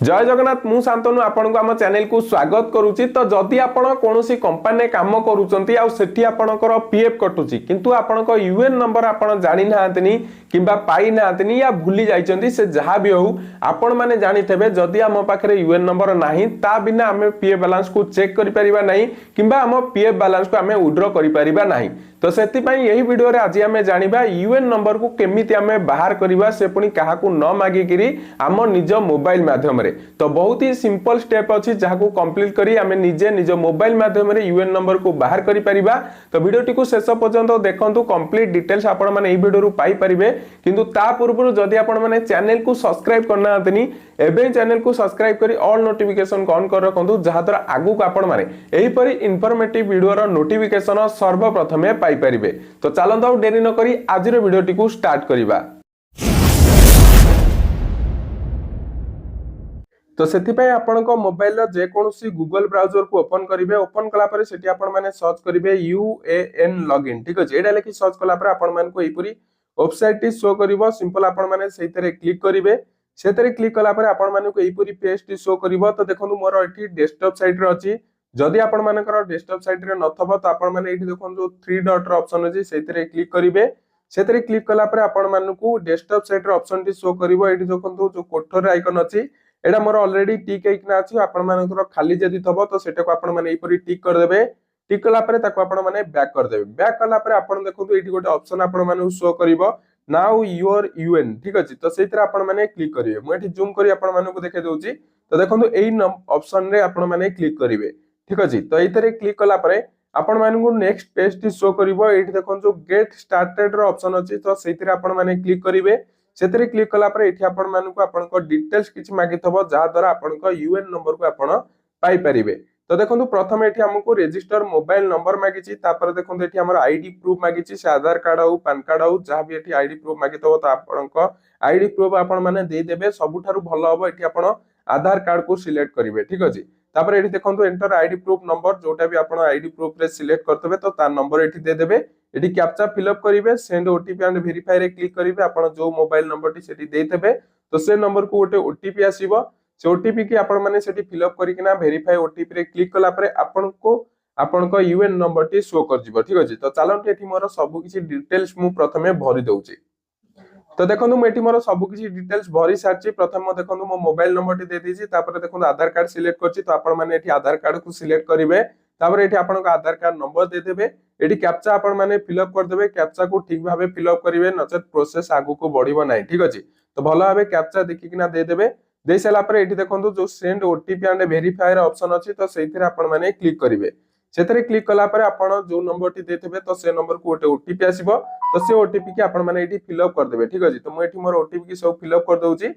जय जगन्नाथ मु शांतनु आपन को आम चैनल को स्वागत करुच्ची। तो जदि आपण कौन कंपानी काम करूछंती आ सेठी आपणकर पीएफ कटुची किंतु आपणक यूएन नंबर आपण जानि नाहंतनी किंबा पाई नाहंतनी या भूली जाइछंती से जहां भी हो आपण माने जानिथेबे जदि आम पाखरे यूएन नंबर नाही ता बिना आमे पीएफ बैलेंस को चेक करि परिबा नाही किंबा आम पीएफ बैलेंस को आमे विथड्रॉ करि परिबा नाही। तो सेति पई एही वीडियो रे आज आमे जानिबा यूएन नंबर को केमिति आमे बाहर करिबा से पुनी काहा को न मागी किरी आम निज मोबाइल माध्यम रे। तो बहुत ही सिंपल स्टेप अछि जहा को कंप्लीट करी आमे निजे निज मोबाइल माध्यम रे यूएन नंबर को बाहर करि परिबा। तो वीडियो टी को शेष पर्यंत देखंतु कंप्लीट डिटेल्स आपण माने एही वीडियो रु पाई परिबे। किंतु ता पूर्व जदि आपण माने चैनल को सब्सक्राइब करना हतनी एबे चैनल को सब्सक्राइब करी ऑल नोटिफिकेशन ऑन कर रखंतु जहा द्वारा आगु को आपण माने एही परी इन्फॉर्मेटिव वीडियो रो नोटिफिकेशन सर्वप्रथमे पाई परिबे। तो चलंतु देरी न करी आज रो वीडियो टी को स्टार्ट करिबा। तो सेथिपाई आपन को मोबाइल रो जे कोनोसी गूगल ब्राउजर को ओपन करिवे। ओपन कला परे सेठी आपन माने सर्च करिवे यूएएन लॉगिन। ठीक अछि, एडा लेखि सर्च कला परे आपन मान को एपुरी वेबसाइट टी शो करिवो। सिंपल आपन माने सेहितरे क्लिक करिवे। सेतरे क्लिक कला परे आपन मान को एपुरी पेज टी शो करिवो। तो देखंतु मोर एठी डेस्कटॉप साइट रे अछि। जदि आपन मानकर डेस्कटॉप साइट रे नथबो तो आपन माने एठी देखंतु 3 डॉट रो ऑप्शन अछि सेहितरे क्लिक करिवे। सेतरे क्लिक कला परे आपन मान को डेस्कटॉप साइट रे ऑप्शन टी शो करिवो। एठी देखंतु जो कोठर आइकन अछि एडा मोर ऑलरेडी टिक आइकन अछि। आपन मानकर खाली जदि थबो तो सेटा को आपन माने एपरि टिक कर देबे। टिक कला परे ताको आपन माने बैक कर देबे। बैक कला परे आपन देखंतु एठी गोटे ऑप्शन आपन माने शो करिवो नाउ योर यूएन। ठीक अछि, तो सेतरे आपन माने क्लिक करिवे। मु एठी जूम करी आपन माने को देखे दउची। तो देखंतु एई ऑप्शन रे आपन माने क्लिक करिवे। ठीक अछि, तो एइतरे क्लिक कला परे आपन माने को नेक्स्ट पेज टी शो करिवो। एठी देखंतु गेट स्टार्टेड रो ऑप्शन अछि तो सेतरे आपन माने क्लिक करिवे। सेतरे क्लिक कला परे एठी आपन माने को आपन को डिटेल्स किछि मागिथबो जा द्वारा आपन को यूएन नंबर को आपन पाई परिवे। तो देखंतु प्रथम एठी हमकु रजिस्टर मोबाइल नंबर मागिछि। तापर देखंतु एठी हमर आईडी प्रूफ मागिछि से आधार कार्ड हो पैन कार्ड हो जहा भी एठी आईडी प्रूफ मागिथबो तो आपन को आईडी प्रूफ आपन माने दे देबे। सबुठारु भलो हबो एठी आपन आधार कार्ड को सिलेक्ट करिवे। ठीक अछि, तापर एठी देखंतु एंटर आईडी प्रूफ नंबर जोटा भी आपन आईडी प्रूफ रे सिलेक्ट करतबे तो ता नंबर एठी दे देबे। एठी कैप्चा फिलअप करिवे। सेंड ओटीपी एंड वेरीफाई रे क्लिक करिवे। आपन जो मोबाइल नंबर टी सेठी देथबे तो से नंबर को गोटे ओटीपी आसीबो। से ओटीपी की आपन माने सेठी फिलअप करिकिना वेरीफाई ओटीपी रे क्लिक कला परे आपन को यूएन नंबर टी शो कर जिवो। ठीक अछि, तो चालंत एठी मोर सब किछि डिटेल्स मु प्रथमे भरि दउची। तो देखंतु मु एठी मोर सब किछि डिटेल्स भरि सारची। प्रथम म देखंतु मो मोबाइल नंबर टी दे दीची। तापर देखंतु आधार कार्ड सिलेक्ट करची तो आपन माने एठी आधार कार्ड को सिलेक्ट करिवे। तापर एठी आपन को आधार कार्ड नंबर दे देबे। एठी कैप्चा आपन माने फिलअप कर देबे। कैप्चा को ठीक भाबे फिलअप करिवे नचेत प्रोसेस आगु को बढ़िबो नाही। ठीक अछि, तो भलो भाबे कैप्चा देखिकिना दे देबे। दे सला परे एठी देखंतु जो सेंड ओटीपी एंड वेरीफाई रे ऑप्शन अछि तो सेइथिरे आपन माने क्लिक करिवे। सेतरे क्लिक कला परे आपन जो नंबर टी देथबे तो से नंबर को गोटे ओटीपी आसीबो। तो से ओटीपी की आपन माने एठी फिलअप कर देबे। ठीक अछि, तो मु एठी मोर ओटीपी की सब फिलअप कर दउची।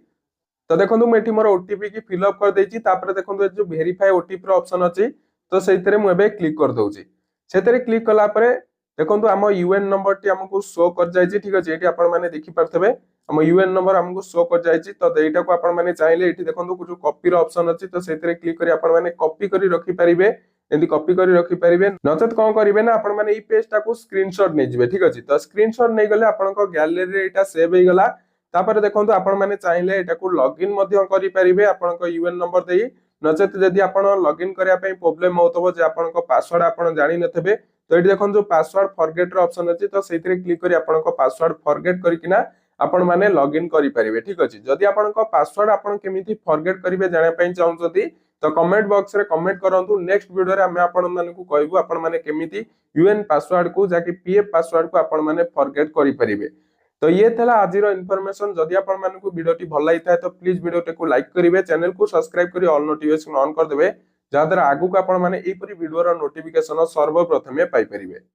तो देखंतु मु एठी मोर ओटीपी की फिलअप कर देची। तापर देखंतु जो वेरीफाई ओटीपी रो ऑप्शन अछि तो सेइथिरे मु एबे क्लिक कर दउची। सेतरे क्लिक कला परे देखंतु हम यूएन नंबर टी हमको शो कर जायछि। ठीक अछि, एठी आपन माने देखि परथबे हम यूएन नंबर हमको शो कर जायछि। तो एटा को आपन माने चाहिले एठी देखंतु कुछ कॉपी रो ऑप्शन अछि तो सेतरे क्लिक करी आपन माने कॉपी करी रखि परिबे। एंदी कॉपी करी रखि परिबे नचेत कोन करिवे ना आपन माने ई पेज टा को स्क्रीनशॉट नै जिवे। ठीक अछि, तो स्क्रीनशॉट नै गले आपन को गैलरी रे एटा सेव हे गला। तापर देखंतु आपन माने चाहिले एटा को लॉगिन मध्य करि परिबे आपन को यूएन नंबर देई। नचेत जदि आपन लॉगिन करिया पई प्रॉब्लम होतबो जे आपन को पासवर्ड आपन जानि नथबे तो एठी देखन जो पासवर्ड फॉरगेट रो ऑप्शन अछि तो सेथिरे क्लिक करी आपन को पासवर्ड फॉरगेट करिकिना आपन माने लॉगिन करि परिबे। ठीक अछि, जदि आपन को पासवर्ड आपन केमिति फॉरगेट करिवे जाने पई चाहउछथि तो कमेंट बॉक्स रे कमेंट करंतु। नेक्स्ट वीडियो रे हम आपन माने को कहबो आपन माने केमिति यूएन पासवर्ड को जाकि पीएफ पासवर्ड को आपन माने फॉरगेट करि परिबे। तो ये थला आजिरो इन्फॉर्मेशन। जदि आपन माने को वीडियो टी भल लागिता तो प्लीज वीडियो टे को लाइक करिवे, चैनल को सब्सक्राइब करी ऑल नोटिफिकेशन ऑन कर देबे जा द्वारा आगु को आपन माने एपरि वीडियो रो नोटिफिकेशन सर्वप्रथमे पाई परिबे।